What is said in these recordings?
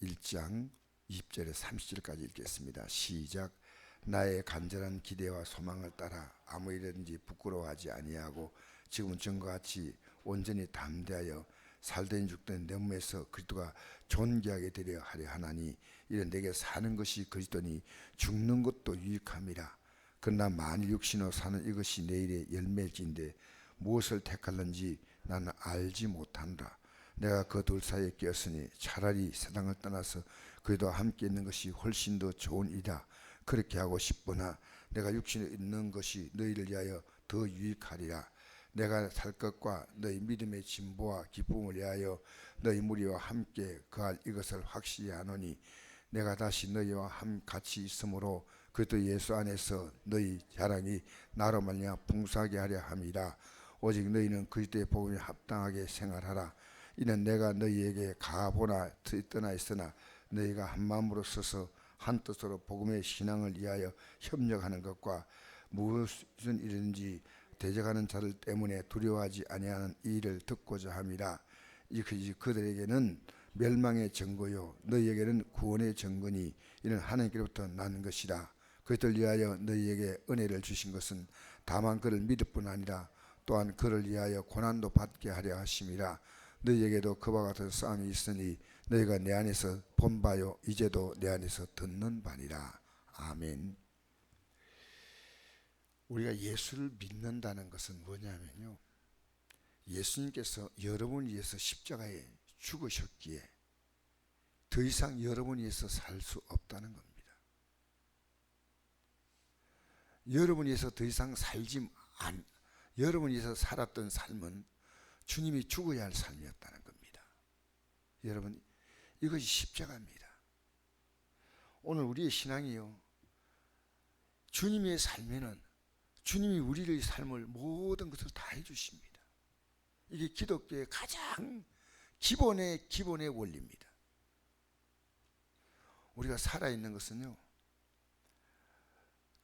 1장 20절에 30절까지 읽겠습니다. 시작. 나의 간절한 기대와 소망을 따라 아무 일이든지 부끄러워하지 아니하고 지금은 전과 같이 온전히 담대하여 살든 죽든 내 몸에서 그리스도가 존귀하게 되려 하려 하나니 이는 내게 사는 것이 그리스도니 죽는 것도 유익함이라. 그러나 만일 육신으로 사는 이것이 내일의 열매일진데 무엇을 택할는지 나는 알지 못한다. 내가 그 둘 사이에 끼었으니 차라리 세상을 떠나서 그리스도와 함께 있는 것이 훨씬 더 좋은 일이다. 그렇게 하고 싶으나 내가 육신에 있는 것이 너희를 위하여 더 유익하리라. 내가 살 것과 너희 믿음의 진보와 기쁨을 위하여 너희 무리와 함께 거할 이것을 확실히 아노니 내가 다시 너희와 같이 있으므로 그리스도 예수 안에서 너희 자랑이 나로 말미암아 풍성하게 하려 함이라. 오직 너희는 그리스도의 복음에 합당하게 생활하라. 이는 내가 너희에게 가보나 떠나 있으나 너희가 한 마음으로 서서 한 뜻으로 복음의 신앙을 위하여 협력하는 것과 무슨 일인지 대적하는 자들 때문에 두려워하지 아니하는 이 일을 듣고자 함이라. 이것이 그들에게는 멸망의 증거요 너희에게는 구원의 증거니 이는 하나님께로부터 난 것이라. 그들을 위하여 너희에게 은혜를 주신 것은 다만 그를 믿을 뿐 아니라 또한 그를 위하여 고난도 받게 하려 하심이라. 너희에게도 그와 같은 싸움이 있으니 너희가 내 안에서 본 바요 이제도 내 안에서 듣는 바니라. 아멘. 우리가 예수를 믿는다는 것은 뭐냐면요, 예수님께서 여러분을 위해서 십자가에 죽으셨기에 더 이상 여러분을 위해서 살 수 없다는 겁니다. 여러분을 위해서 더 이상 여러분을 위해서 살았던 삶은 주님이 죽어야 할 삶이었다는 겁니다. 여러분, 이것이 십자가입니다. 오늘 우리의 신앙이요, 주님의 삶에는 주님이 우리의 삶을 모든 것을 다 해주십니다. 이게 기독교의 가장 기본의 원리입니다. 우리가 살아있는 것은요,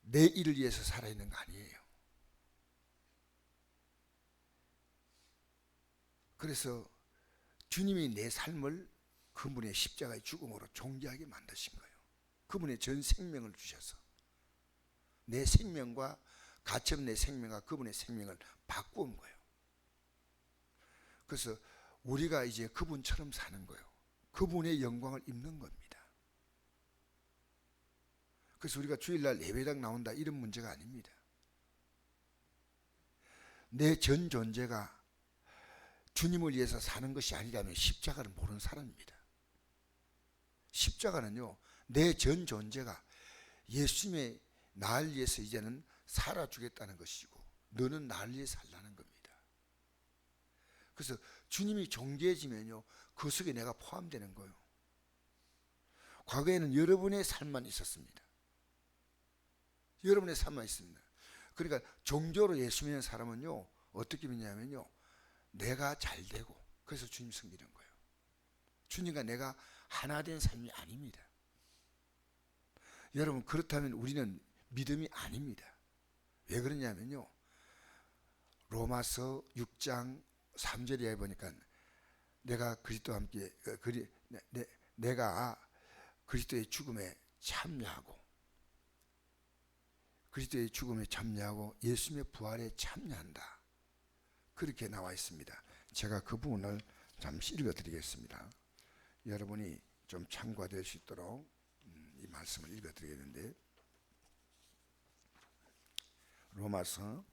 내 일을 위해서 살아있는 거 아니에요. 그래서 주님이 내 삶을 그분의 십자가의 죽음으로 존귀하게 만드신 거예요. 그분의 전 생명을 주셔서 내 생명과 가처분 내 생명과 그분의 생명을 바꾼 거예요. 그래서 우리가 이제 그분처럼 사는 거예요. 그분의 영광을 입는 겁니다. 그래서 우리가 주일날 예배당 나온다 이런 문제가 아닙니다. 내 전 존재가 주님을 위해서 사는 것이 아니라면 십자가를 모르는 사람입니다. 십자가는요, 내 전 존재가 예수님의 나를 위해서 이제는 살아주겠다는 것이고 너는 나를 위해 살라는 겁니다. 그래서 주님이 존귀해지면요, 그 속에 내가 포함되는 거예요. 과거에는 여러분의 삶만 있었습니다. 여러분의 삶만 있습니다. 그러니까 종교로 예수 믿는 사람은요, 어떻게 믿냐면요, 내가 잘 되고 그래서 주님 섬기는 거예요. 주님과 내가 하나 된 삶이 아닙니다. 여러분, 그렇다면 우리는 믿음이 아닙니다. 왜 그러냐면요, 로마서 6장 3절에 보니까 내가 그리스도와 함께 내가 그리스도의 죽음에 참여하고 예수님의 부활에 참여한다, 그렇게 나와 있습니다. 제가 그 부분을 잠시 읽어드리겠습니다. 여러분이 좀 참고가 될 수 있도록 이 말씀을 읽어드리겠는데, 로마서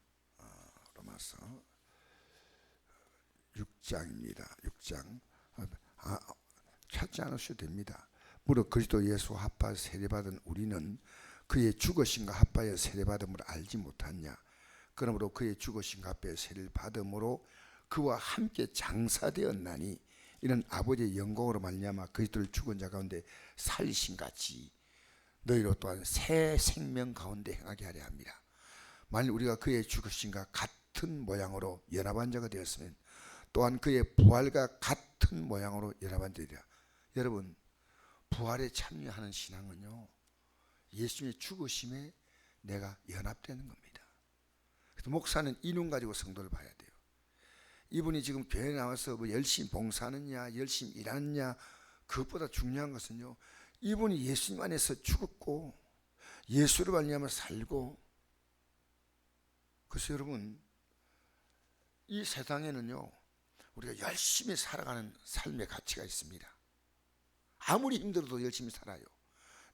6장입니다. 6장. 찾지 않으셔도 됩니다. 무릇 그리스도 예수 합하여 세례받은 우리는 그의 죽으심과 합하여 세례받음을 알지 못하냐. 그러므로 그의 죽으심과 합하여 세례를 받음으로 그와 함께 장사되었나니 이는 아버지의 영광으로 말미암아 그리스도를 죽은 자 가운데 살리신 같이 너희로 또한 새 생명 가운데 행하게 하려 합니다. 만일 우리가 그의 죽으심과 같은 모양으로 연합한 자가 되었으면 또한 그의 부활과 같은 모양으로 연합한 자이라. 여러분, 부활에 참여하는 신앙은요, 예수님의 죽으심에 내가 연합되는 겁니다. 그래서 목사는 이 눈 가지고 성도를 봐야 돼요. 이분이 지금 교회에 나와서 뭐 열심히 봉사하느냐, 열심히 일하느냐, 그것보다 중요한 것은요, 이분이 예수님 안에서 죽었고 예수를 말미암아 살고. 그래서 여러분, 이 세상에는요 우리가 열심히 살아가는 삶의 가치가 있습니다. 아무리 힘들어도 열심히 살아요.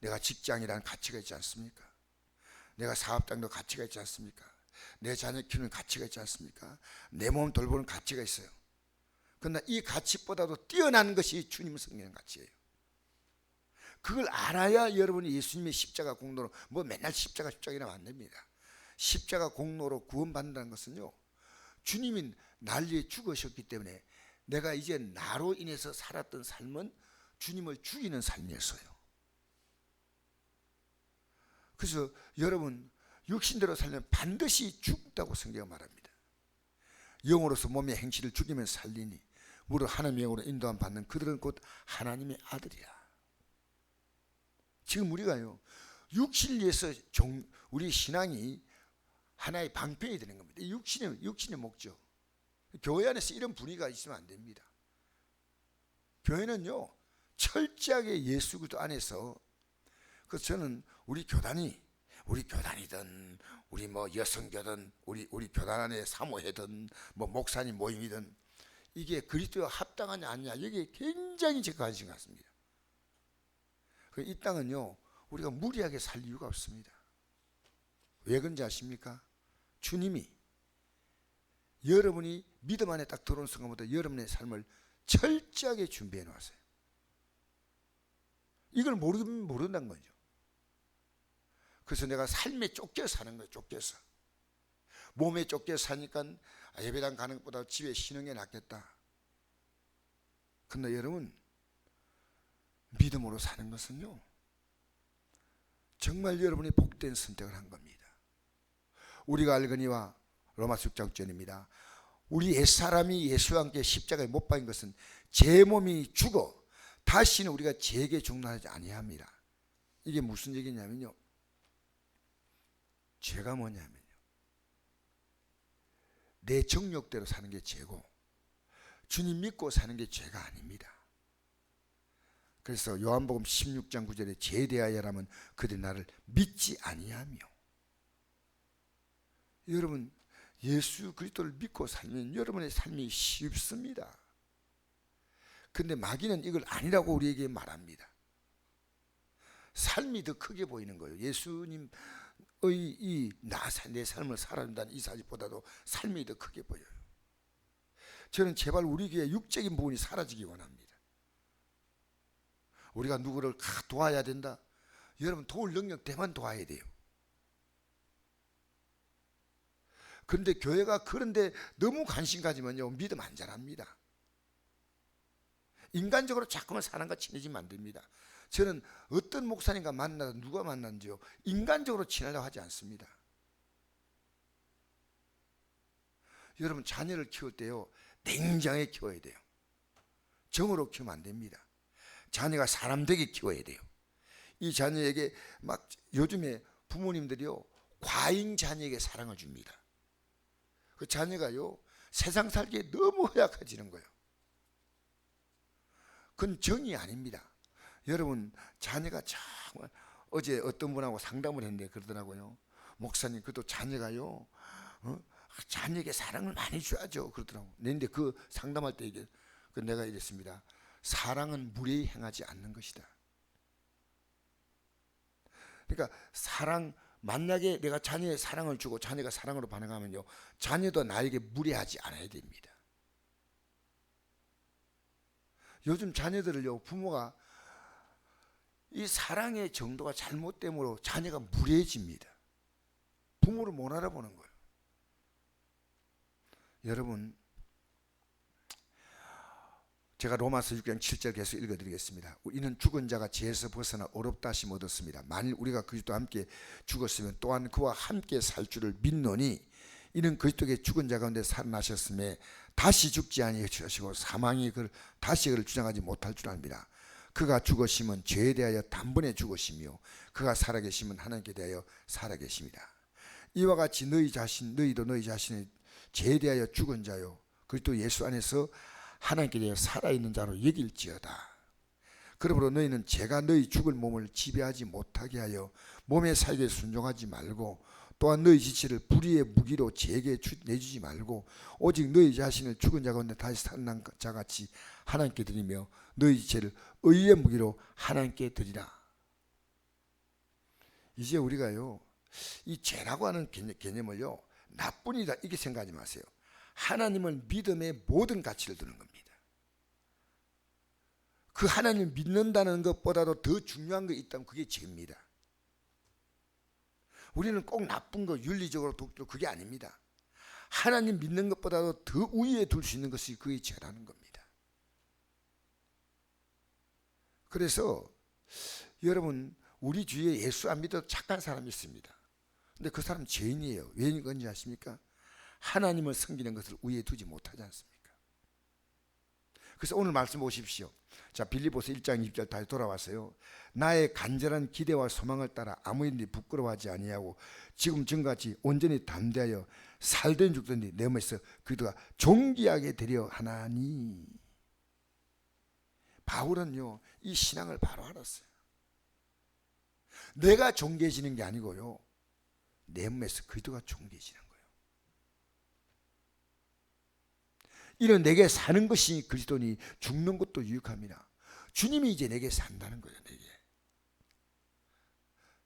내가 직장이라는 가치가 있지 않습니까? 내가 사업장도 가치가 있지 않습니까? 내 자녀 키우는 가치가 있지 않습니까? 내 몸 돌보는 가치가 있어요. 그러나 이 가치보다도 뛰어난 것이 주님을 섬기는 가치예요. 그걸 알아야 여러분이 예수님의 십자가 공로로, 뭐 맨날 십자가 이러면 안 됩니다. 십자가 공로로 구원받는다는 것은요, 주님이 날 위해 죽으셨기 때문에 내가 이제 나로 인해서 살았던 삶은 주님을 죽이는 삶이었어요. 그래서 여러분, 육신대로 살면 반드시 죽다고 성경은 말합니다. 영으로서 몸의 행실을 죽이면 살리니 무릇 하나님의 영으로 인도함 받는 그들은 곧 하나님의 아들이라. 지금 우리가요, 육신을 위해서 우리 신앙이 하나의 방편이 되는 겁니다. 육신의 목적. 교회 안에서 이런 분위기가 있으면 안 됩니다. 교회는요 철저하게 예수 그리스도 안에서, 그래서 저는 우리 교단이든 우리 뭐 여성교든 우리 교단 안에 사모회든 뭐 목사님 모임이든 이게 그리스도와 합당하냐 아니냐, 여기에 굉장히 제가 관심 갖습니다. 이 땅은요 우리가 무리하게 살 이유가 없습니다. 왜 그런지 아십니까? 주님이 여러분이 믿음 안에 딱 들어온 순간부터 여러분의 삶을 철저하게 준비해 놓았어요. 이걸 모르면 모른다는 거죠. 그래서 내가 삶에 쫓겨 사는 거예요. 쫓겨서 몸에 쫓겨 사니까 예배당 가는 것보다 집에 쉬는 게 낫겠다. 그런데 여러분, 믿음으로 사는 것은요 정말 여러분이 복된 선택을 한 겁니다. 우리가 알거니와 로마서 6장 전입니다. 우리 옛사람이 예수와 함께 십자가에 못 박힌 것은 제 몸이 죽어 다시는 우리가 죄에게 종노하지 아니합니다. 이게 무슨 얘기냐면요, 죄가 뭐냐면요, 내 정욕대로 사는 게 죄고 주님 믿고 사는 게 죄가 아닙니다. 그래서 요한복음 16장 9절에 죄에 대하여라면 그들이 나를 믿지 아니하며. 여러분, 예수 그리스도를 믿고 살면 여러분의 삶이 쉽습니다. 근데 마귀는 이걸 아니라고 우리에게 말합니다. 삶이 더 크게 보이는 거예요. 예수님의 내 삶을 살아준다는 이 사실보다도 삶이 더 크게 보여요. 저는 제발 우리 교회 육적인 부분이 사라지기 원합니다. 우리가 누구를 도와야 된다. 여러분, 도울 능력 되만 도와야 돼요. 그런데 교회가 그런데 너무 관심 가지면요 믿음 안 자랍니다. 인간적으로 자꾸만 사람과 친해지면 안 됩니다. 저는 어떤 목사님과 만나서 누가 만난지요 인간적으로 친하려고 하지 않습니다. 여러분, 자녀를 키울 때요 냉정하게 키워야 돼요. 정으로 키우면 안 됩니다. 자녀가 사람 되게 키워야 돼요. 이 자녀에게 막 요즘에 부모님들이요 과잉 자녀에게 사랑을 줍니다. 그 자녀가요 세상 살기에 너무 허약해지는 거예요. 그건 정이 아닙니다. 여러분, 자녀가 정말, 어제 어떤 분하고 상담을 했는데 그러더라고요. 목사님, 그래도 자녀가요 자녀에게 사랑을 많이 줘야죠 그러더라고요. 그런데 그 상담할 때 내가 이랬습니다. 사랑은 무례히 행하지 않는 것이다. 그러니까 만약에 내가 자녀의 사랑을 주고 자녀가 사랑으로 반응하면요 자녀도 나에게 무례하지 않아야 됩니다. 요즘 자녀들을요 부모가 이 사랑의 정도가 잘못됨으로 자녀가 무례해집니다. 부모를 못 알아보는 거예요. 여러분, 제가 로마서 6장 7절 계속 읽어드리겠습니다. 이는 죽은 자가 죄에서 벗어나 어렵다 하심 얻었습니다. 만일 우리가 그리스도와 함께 죽었으면 또한 그와 함께 살 줄을 믿노니 이는 그리스도께 죽은 자 가운데 살아나셨음에 다시 죽지 아니하시고 사망이 다시 그를 주장하지 못할 줄 압니다. 그가 죽으심은 죄에 대하여 단번에 죽으시며 그가 살아계심은 하나님께 대하여 살아계십니다. 이와 같이 너희도 너희 자신의 죄에 대하여 죽은 자요 그리스도 예수 안에서 하나님께 대하여 살아있는 자로 여길지어다. 그러므로 너희는 제가 너희 죽을 몸을 지배하지 못하게 하여 몸의 사익에 순종하지 말고 또한 너희 지체를 불의의 무기로 제게 내주지 말고 오직 너희 자신을 죽은 자 가운데 다시 살아난 자같이 하나님께 드리며 너희 지체를 의의 무기로 하나님께 드리라. 이제 우리가요 이 죄라고 하는 개념을요 나쁜 일이다 이렇게 생각하지 마세요. 하나님을 믿음의 모든 가치를 두는 겁니다. 그 하나님 믿는다는 것보다도 더 중요한 게 있다면 그게 죄입니다. 우리는 꼭 나쁜 거 윤리적으로 독도 그게 아닙니다. 하나님 믿는 것보다도 더 우위에 둘 수 있는 것이 그게 죄라는 겁니다. 그래서 여러분 우리 주위에 예수 안 믿어도 착한 사람이 있습니다. 근데 그 사람 죄인이에요. 왜 그런지 아십니까? 하나님을 섬기는 것을 우위에 두지 못하지 않습니까? 그래서 오늘 말씀 보십시오. 자, 빌립보서 1장 2절 다시 돌아왔어요. 나의 간절한 기대와 소망을 따라 아무 일이 부끄러워하지 아니하고 지금 전같이 온전히 담대하여 살든 죽든지 내 몸에서 그리스도가 존귀하게 되려 하나니. 바울은요 이 신앙을 바로 알았어요. 내가 존귀해지는 게 아니고요 내 몸에서 그리스도가 존귀해지는 거예요. 이는 내게 사는 것이 그리스도니 죽는 것도 유익함이라. 주님이 이제 내게 산다는 거예요. 내게.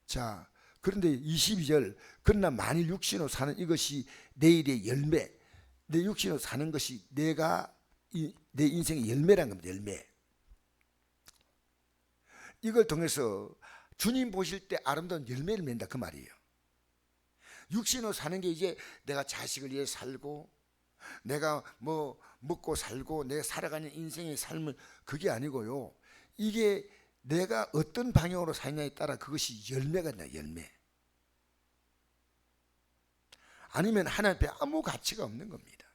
자, 그런데 22절 그러나 만일 육신으로 사는 이것이 내일의 열매, 내 육신으로 사는 것이 내가 내 인생의 열매란 겁니다. 열매. 이걸 통해서 주님 보실 때 아름다운 열매를 맺는다 그 말이에요. 육신으로 사는 게 이제 내가 자식을 위해 살고 내가 뭐 먹고 살고 내가 살아가는 인생의 삶을 그게 아니고요. 이게 내가 어떤 방향으로 사느냐에 따라 그것이 열매가 나 열매. 아니면 하나님 앞에 아무 가치가 없는 겁니다.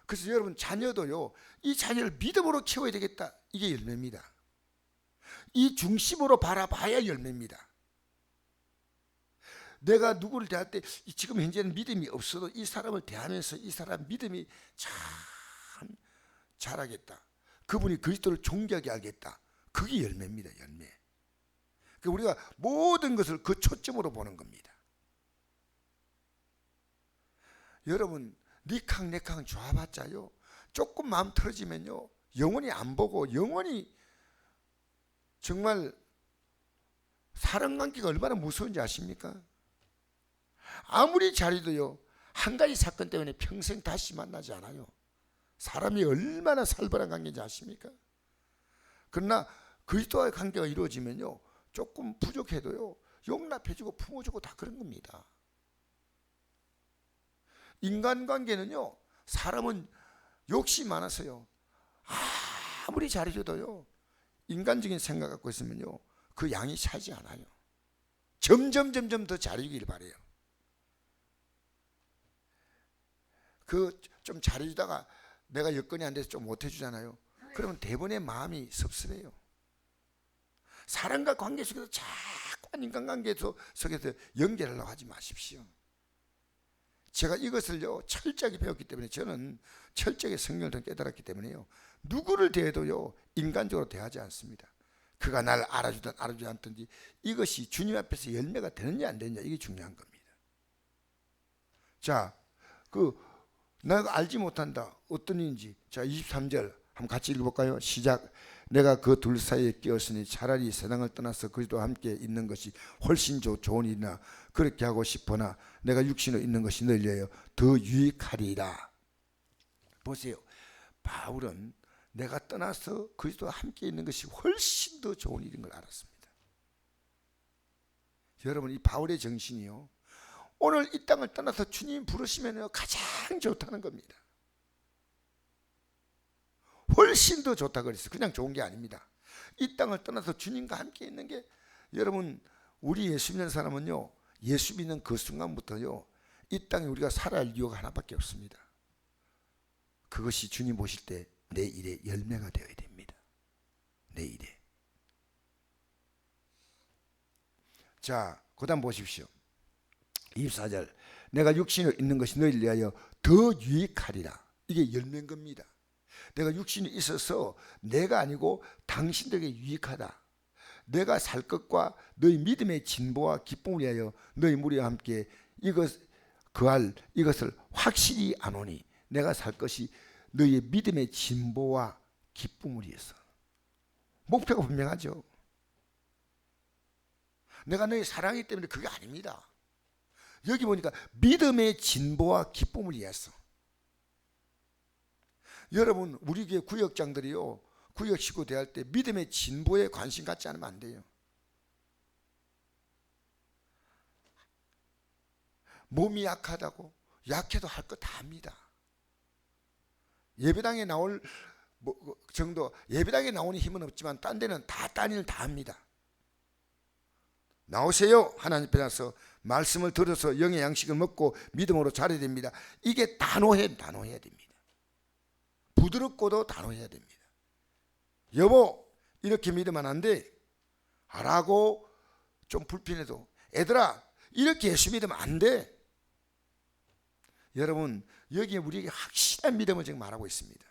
그래서 여러분 자녀도요. 이 자녀를 믿음으로 키워야 되겠다. 이게 열매입니다. 이 중심으로 바라봐야 열매입니다. 내가 누구를 대할 때 지금 현재는 믿음이 없어도 이 사람을 대하면서 이 사람 믿음이 참 잘하겠다. 그분이 그리스도를 존귀하게 알겠다. 그게 열매입니다. 열매. 그러니까 우리가 모든 것을 그 초점으로 보는 겁니다. 여러분 니캉내캉 좋아봤자요 조금 마음 틀어지면요 영원히 안 보고 영원히 정말 사랑관계가 얼마나 무서운지 아십니까? 아무리 잘해도요 한 가지 사건 때문에 평생 다시 만나지 않아요. 사람이 얼마나 살벌한 관계인지 아십니까? 그러나 그리스도와의 관계가 이루어지면요 조금 부족해도요 용납해주고 품어주고 다 그런 겁니다. 인간관계는요 사람은 욕심이 많아서요 아무리 잘해줘도요 인간적인 생각 갖고 있으면요 그 양이 차지 않아요. 점점 더 잘해주길 바래요. 그 좀 잘해주다가 내가 여건이 안 돼서 좀 못해주잖아요. 그러면 대부분의 마음이 섭섭해요. 사람과 관계 속에서 자꾸 인간관계 속에서 연결하려고 하지 마십시오. 제가 이것을요 철저하게 배웠기 때문에 저는 철저하게 성경을 깨달았기 때문에요 누구를 대해도요 인간적으로 대하지 않습니다. 그가 나를 알아주든 알아주지 않든지 이것이 주님 앞에서 열매가 되느냐 안 되느냐 이게 중요한 겁니다. 자, 내가 알지 못한다 어떤 일인지. 자 23절 한번 같이 읽어볼까요? 시작. 내가 그 둘 사이에 끼었으니 차라리 세상을 떠나서 그리스도와 함께 있는 것이 훨씬 좋은 일이나 그렇게 하고 싶으나 내가 육신으로 있는 것이 너희를 위하여 더 유익하리라. 보세요. 바울은 내가 떠나서 그리스도와 함께 있는 것이 훨씬 더 좋은 일인 걸 알았습니다. 여러분 이 바울의 정신이요 오늘 이 땅을 떠나서 주님 부르시면 가장 좋다는 겁니다. 훨씬 더 좋다 그랬어요. 그냥 좋은 게 아닙니다. 이 땅을 떠나서 주님과 함께 있는 게 여러분 우리 예수 믿는 사람은요 예수 믿는 그 순간부터요 이 땅에 우리가 살아야 할 이유가 하나밖에 없습니다. 그것이 주님 보실 때 내 일에 열매가 되어야 됩니다. 내 일에. 자 그 다음 보십시오. 24절 내가 육신으로 있는 것이 너희를 위하여 더 유익하리라. 이게 열매인 겁니다. 내가 육신이 있어서 내가 아니고 당신들에게 유익하다. 내가 살 것과 너희 믿음의 진보와 기쁨을 위하여 너희 무리와 함께 그할 이것을 확실히 아노니 내가 살 것이 너희의 믿음의 진보와 기쁨을 위해서. 목표가 분명하죠. 내가 너희 사랑이기 때문에 그게 아닙니다. 여기 보니까 믿음의 진보와 기쁨을 위해서. 여러분 우리 교회 구역장들이요, 구역 식구 대할 때 믿음의 진보에 관심 갖지 않으면 안 돼요. 몸이 약하다고 약해도 할 거 다 합니다. 예배당에 나올 정도, 예배당에 나오는 힘은 없지만 딴 데는 다 딴 일 다 합니다. 나오세요. 하나님 앞에 나서 말씀을 들어서 영의 양식을 먹고 믿음으로 자라야 됩니다. 이게 단호해야 됩니다. 부드럽고도 단호해야 됩니다. 여보 이렇게 믿으면 안 돼 하라고 좀 불편해도 애들아 이렇게 예수 믿으면 안 돼. 여러분 여기에 우리에게 확실한 믿음을 지금 말하고 있습니다.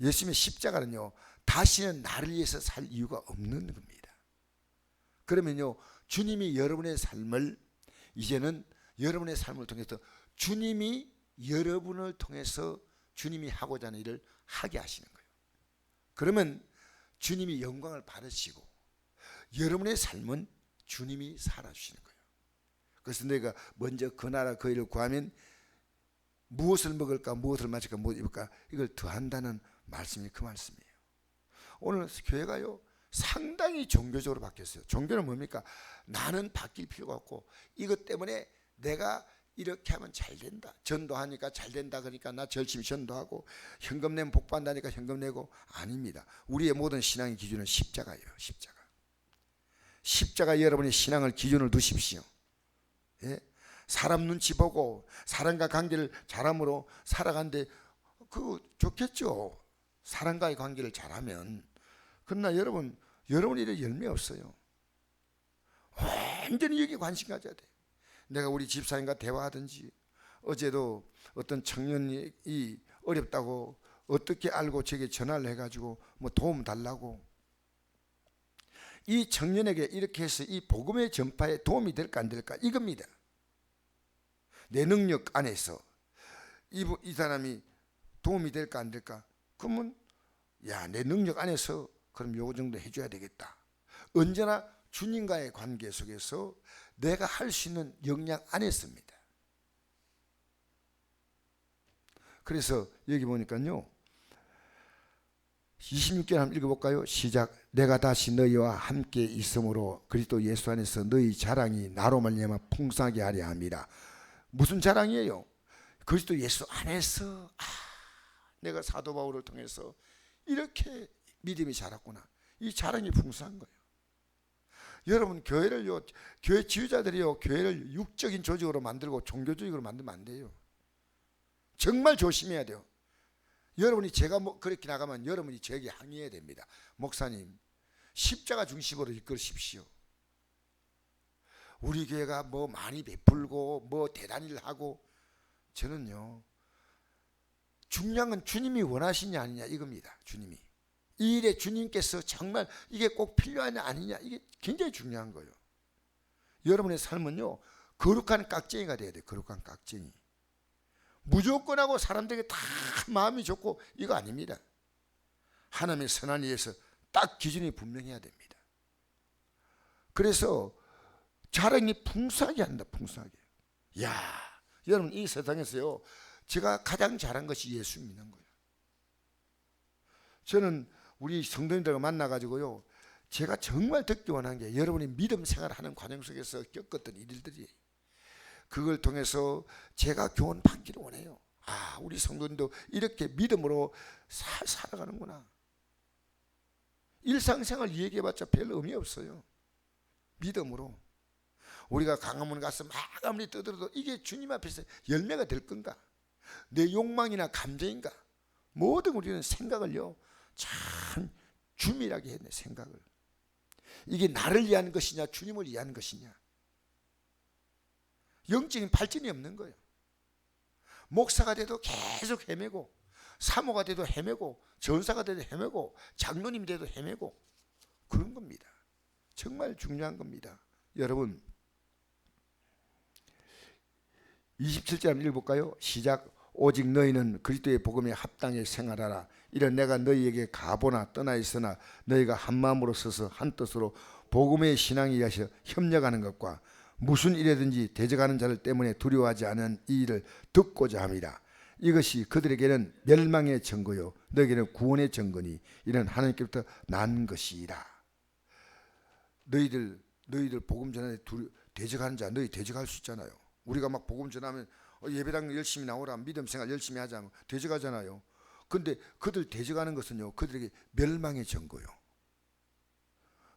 예수님의 십자가는요 다시는 나를 위해서 살 이유가 없는 겁니다. 그러면요 주님이 여러분의 삶을 이제는 여러분의 삶을 통해서 주님이 여러분을 통해서 주님이 하고자 하는 일을 하게 하시는 거예요. 그러면 주님이 영광을 받으시고 여러분의 삶은 주님이 살아주시는 거예요. 그래서 내가 먼저 그 나라 그 일을 구하면 무엇을 먹을까 무엇을 마실까 무엇을 입을까 이걸 더한다는 말씀이 그 말씀이에요. 오늘 교회가요 상당히 종교적으로 바뀌었어요. 종교는 뭡니까? 나는 바뀔 필요가 없고 이것 때문에 내가 이렇게 하면 잘 된다. 전도하니까 잘 된다 그러니까 나 열심히 전도하고 현금 내면 복 받는다니까 현금 내고. 아닙니다. 우리의 모든 신앙의 기준은 십자가예요. 십자가 여러분의 신앙을 기준을 두십시오. 예? 사람 눈치 보고 사람과 관계를 잘함으로 살아가는데 그거 좋겠죠. 사람과의 관계를 잘하면. 그러나 여러분 일에 열매 없어요. 완전히 여기에 관심 가져야 돼. 내가 우리 집사님과 대화하든지 어제도 어떤 청년이 어렵다고 어떻게 알고 제게 전화를 해가지고 뭐 도움 달라고. 이 청년에게 이렇게 해서 이 복음의 전파에 도움이 될까 안 될까 이겁니다. 내 능력 안에서 이 사람이 도움이 될까 안 될까. 그러면 야 내 능력 안에서 그럼 요 정도 해줘야 되겠다. 언제나 주님과의 관계 속에서 내가 할 수 있는 역량 안에서입니다. 그래서 여기 보니까요 26절 한번 읽어볼까요? 시작. 내가 다시 너희와 함께 있으므로 그리스도 예수 안에서 너희 자랑이 나로 말미암아 풍성하게 하려 함이라. 무슨 자랑이에요? 그리스도 예수 안에서 내가 사도 바울을 통해서 이렇게 믿음이 자랐구나. 이 자랑이 풍성한 거예요. 여러분 교회를요 교회 지휘자들이요 교회를 육적인 조직으로 만들고 종교조직으로 만들면 안 돼요. 정말 조심해야 돼요. 여러분이 제가 그렇게 나가면 여러분이 저에게 항의해야 됩니다. 목사님 십자가 중심으로 이끌으십시오. 우리 교회가 뭐 많이 베풀고 뭐 대단한 일을 하고. 저는요 중요한 건 주님이 원하시냐 아니냐 이겁니다. 주님이 이 일에 주님께서 정말 이게 꼭 필요하냐 아니냐 이게 굉장히 중요한 거예요. 여러분의 삶은요 거룩한 깍쟁이가 돼야 돼요. 거룩한 깍쟁이. 무조건 하고 사람들에게 다 마음이 좋고 이거 아닙니다. 하나님의 선한 일에서 딱 기준이 분명해야 됩니다. 그래서 자랑이 풍성하게 한다. 풍성하게. 야 여러분 이 세상에서요 제가 가장 잘한 것이 예수 믿는 거예요. 저는 우리 성도님들과 만나가지고요 제가 정말 듣기 원한 게 여러분이 믿음 생활하는 과정 속에서 겪었던 일들이 그걸 통해서 제가 교훈 받기를 원해요. 우리 성도님도 이렇게 믿음으로 살아가는구나. 일상생활 얘기해봤자 별 의미 없어요. 믿음으로 우리가 강화문 가서 막 아무리 떠들어도 이게 주님 앞에서 열매가 될 건가? 내 욕망이나 감정인가? 모든 우리는 생각을요 참 주밀하게 했네. 생각을. 이게 나를 위한 것이냐 주님을 위한 것이냐. 영적인 발전이 없는 거예요. 목사가 돼도 계속 헤매고 사모가 돼도 헤매고, 전사가 돼도 헤매고, 장로님이 돼도 헤매고, 그런 겁니다. 정말 중요한 겁니다. 여러분, 27절 한번 읽어볼까요? 시작. 오직 너희는 그리스도의 복음에 합당히 생활하라. 이런 내가 너희에게 가보나 떠나 있으나 너희가 한 마음으로 서서 한 뜻으로 복음의 신앙에 의하여 협력하는 것과 무슨 일이든지 대적하는 자들 때문에 두려워하지 않은 이 일을 듣고자 함이라. 이것이 그들에게는 멸망의 증거요 너희에게는 구원의 증거니 이는 하나님께로부터 난 것이라. 너희들 복음 전하는데 대적하는 자, 너희 대적할 수 있잖아요. 우리가 막 복음 전하면 예배당 열심히 나오라, 믿음 생활 열심히 하자, 대적하잖아요. 근데 그들 대적하는 것은요, 그들에게 멸망의 증거요.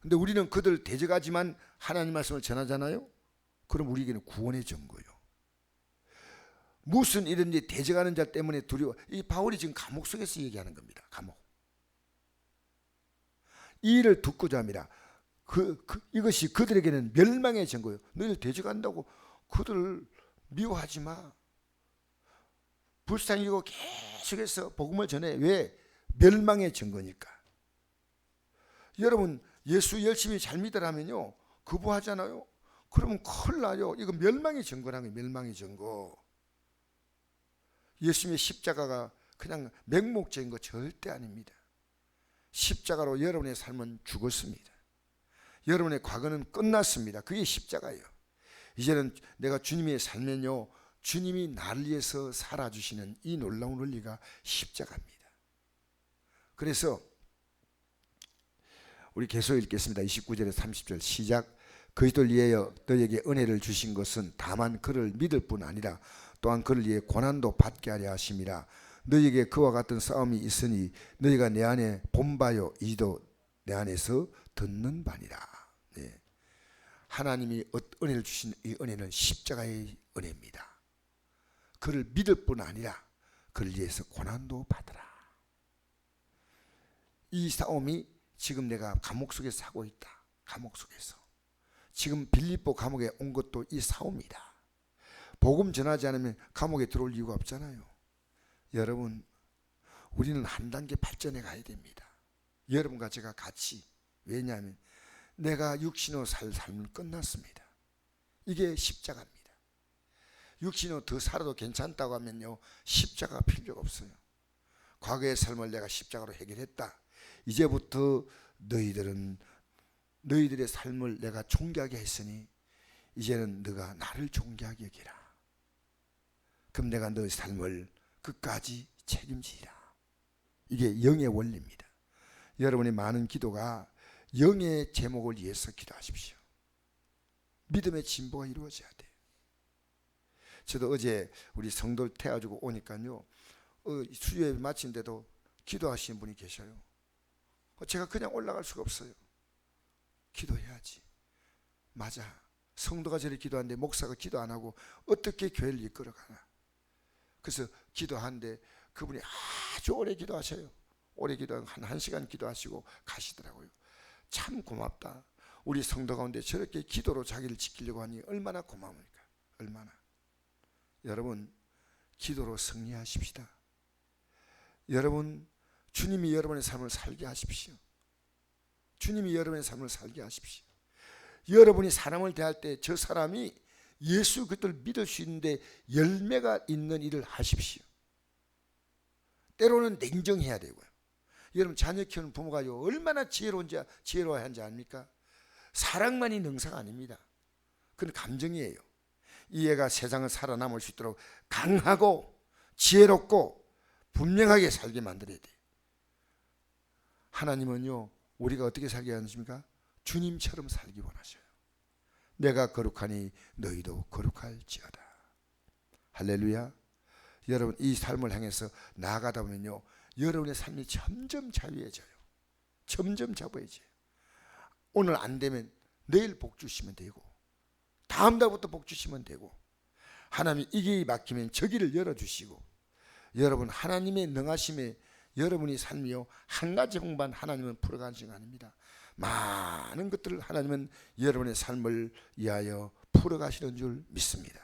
근데 우리는 그들 대적하지만 하나님 말씀을 전하잖아요. 그럼 우리에게는 구원의 증거요. 무슨 일인지 대적하는 자 때문에 두려워. 이 바울이 지금 감옥 속에서 얘기하는 겁니다. 감옥. 이 일을 듣고자 합니다. 이것이 그들에게는 멸망의 증거요. 너희를 대적한다고 그들을 미워하지 마. 불쌍히 여기고 계속해서 복음을 전해. 왜? 멸망의 증거니까. 여러분, 예수 열심히 잘 믿으라면요, 거부하잖아요. 그러면 큰일 나요. 이거 멸망의 증거라는 거예요. 멸망의 증거. 예수님의 십자가가 그냥 맹목적인 거 절대 아닙니다. 십자가로 여러분의 삶은 죽었습니다. 여러분의 과거는 끝났습니다. 그게 십자가예요. 이제는 내가 주님의 살면요, 주님이 나를 위해서 살아주시는 이 놀라운 원리가 십자가입니다. 그래서 우리 계속 읽겠습니다. 29절에 30절 시작. 그리스도를 위하여 너에게 은혜를 주신 것은 다만 그를 믿을 뿐 아니라 또한 그를 위해 고난도 받게 하려 하심이라. 너에게 그와 같은 싸움이 있으니 너희가 내 안에 본바요 이도 내 안에서 듣는 바니라. 네. 하나님이 은혜를 주신 이 은혜는 십자가의 은혜입니다. 그를 믿을 뿐 아니라 그를 위해서 고난도 받으라. 이 싸움이 지금 내가 감옥 속에서 하고 있다. 감옥 속에서 지금 빌립보 감옥에 온 것도 이 싸움이다. 복음 전하지 않으면 감옥에 들어올 이유가 없잖아요. 여러분, 우리는 한 단계 발전해 가야 됩니다. 여러분과 제가 같이. 왜냐하면 내가 육신으로 살 삶은 끝났습니다. 이게 십자가입니다. 육신으로 더 살아도 괜찮다고 하면요, 십자가가 필요가 없어요. 과거의 삶을 내가 십자가로 해결했다. 이제부터 너희들의 삶을 내가 존귀하게 했으니 이제는 너가 나를 존귀하게 여기라. 그럼 내가 너의 삶을 끝까지 책임지리라. 이게 영의 원리입니다. 여러분의 많은 기도가 영의 제목을 위해서 기도하십시오. 믿음의 진보가 이루어져야 돼요. 저도 어제 우리 성도를 태워주고 오니까요, 수요예배 마친데도 기도하시는 분이 계셔요. 제가 그냥 올라갈 수가 없어요. 기도해야지. 맞아. 성도가 저리 기도하는데 목사가 기도 안 하고 어떻게 교회를 이끌어가나. 그래서 기도하는데 그분이 아주 오래 기도하셔요. 오래 기도하고 한 시간 기도하시고 가시더라고요. 참 고맙다. 우리 성도 가운데 저렇게 기도로 자기를 지키려고 하니 얼마나 고마우니까. 얼마나. 여러분, 기도로 승리하십시다. 여러분, 주님이 여러분의 삶을 살게 하십시오. 주님이 여러분의 삶을 살게 하십시오. 여러분이 사람을 대할 때 저 사람이 예수 그리스도를 믿을 수 있는데 열매가 있는 일을 하십시오. 때로는 냉정해야 되고요. 여러분, 자녀 키우는 부모가요, 얼마나 지혜로워야 하는지 압니까? 사랑만이 능사가 아닙니다. 그건 감정이에요. 이 애가 세상을 살아남을 수 있도록 강하고 지혜롭고 분명하게 살게 만들어야 돼요. 하나님은요, 우리가 어떻게 살게 하십니까? 주님처럼 살기 원하셔요. 내가 거룩하니 너희도 거룩할지어다. 할렐루야. 여러분, 이 삶을 향해서 나아가다 보면요, 여러분의 삶이 점점 자유해져요. 점점 자유해져요. 오늘 안 되면 내일 복 주시면 되고, 다음 달부터 복 주시면 되고, 하나님 이 길이 막히면 저 길을 열어주시고, 여러분 하나님의 능하심에 여러분이 삶이요, 한 가지 공간 하나님은 풀어가는 시간 아닙니다. 많은 것들을 하나님은 여러분의 삶을 위하여 풀어가시는 줄 믿습니다.